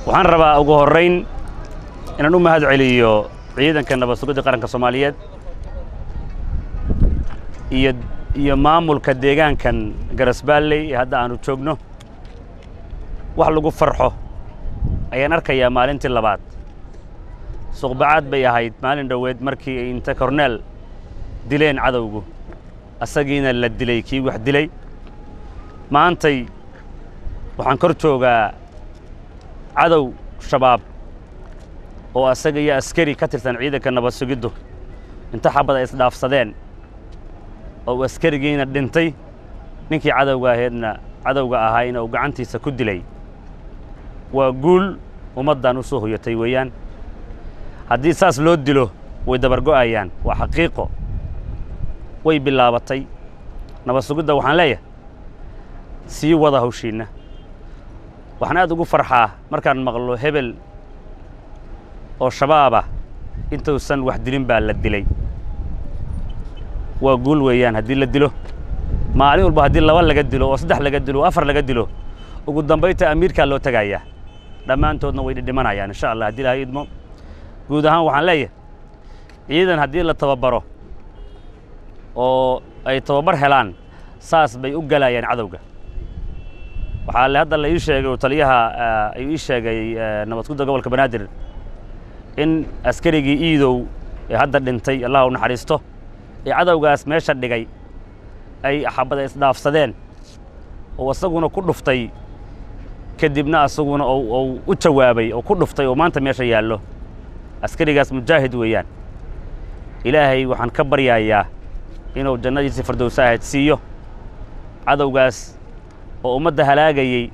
waxaan rabaa ugu horeyn inaan u mahad celiyo ciidanka nabad sugidda qaranka Soomaaliyeed iyo maamulka deegaankan Garasbaaley ee hadda aanu joogno wax lagu farxo ayaan arkayaa maalintii labaad suqbacaad bay ahayd maalin dhaweed markii ay inta korneel dileen cadawgu asagiina la dilay kii wax dilay maantay waxaan kor joogaa cadow shabaab oo asaga iyo askari ka tirsan ciidanka nabad sugiddu inta xabada isdhaafsadeen oo askarigiina dhintay ninkii cadawga ahaayna uu gacantiisa ku dilay waa guul ummaddan u soo hoyatay weeyaan haddii saas loo dilo way dabargo'ayaan waa xaqiiqo way bilaabatay nabad sugidda waxaan leeyahay sii wada hawshiinna waxaan aad ugu farxaa markaan maqlo hebel oo shabaaba intuusan wax dilin baa la dilay waa guul weeyaan haddii la dilo maalin walba haddii 2 laga dilo oo 3 laga dilo 4 laga dilo ugu dambeynta amiirka loo tagayaa dhammaantoodna way dhimanayaan insha Allah haddii Ilaahay idmo guud ahaan waxaan leeyahay ciidan haddii la tababaro oo ay tababar helaan saas bay u galayaan cadawga waxaa la hadda la ii sheegay taliyaha ay ii sheegay nabad sugidda gobolka Banaadir in askarigii iidow ee hadda dhintay Allah u naxariisto ee cadawgaas meesha dhigay ay xabada isdhaafsadeen oo asaguna ku dhuftay kadibna asaguna oo u jawaabay oo ku dhuftay oo maanta meesha yaallo askarigaas mujaahid weeyaan ilaahay waxaan ka baryayaa inuu jannadiisa firdawsaha siiyo cadawgaas oo ummadda halaagayay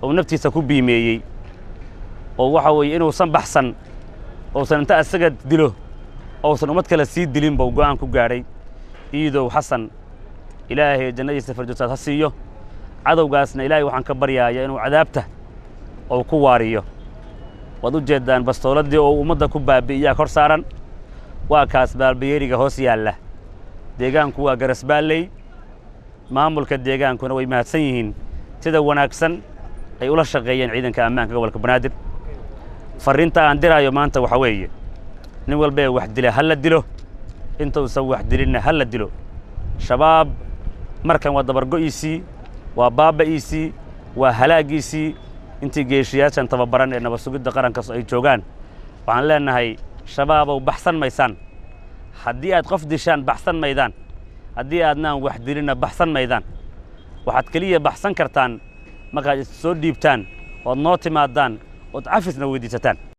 oo naftiisa ku biimeeyay oo waxa weeye inuu san baxsan oo san inta asaga dilo oo san ummad kale sii dilin buu go'aan ku gaaray iidow xasan ilaahay jannadiisa firdawsaha ha siiyo cadawgaasna ilaahay waxaan ka baryayaa inuu cadaabta oo ku waariyo wad u jeedaan bastooladii oo ummadda ku baabi'iyaa kor saaran waa kaas baalbeeriga hoos yaalla deegaanku waa Garasbaaley maamulka deegaankuna way mahadsan yihiin sida wanaagsan ay ula shaqeeyeen ciidanka ammaanka gobolka Banaadir fariinta aan diraayo maanta waxa weeye nin walba wax dila hal la dilo intuusan wax dilinna hal la dilo shabaab markan waa dabargo'isii waa baaba'iisii waa halaagiisii intii geeshiyaashan tababaran ee nabad sugidda qaranka ay joogaan waxaan leenahay shabaabow baxsan maysaan haddii aad qof dishaan baxsan maydaan haddii aadnaan wax dilina baxsan maydaan waxaad kaliya baxsan kartaan markaad is soo dhiibtaan ood noo timaadaan ood cafisna weydiisataan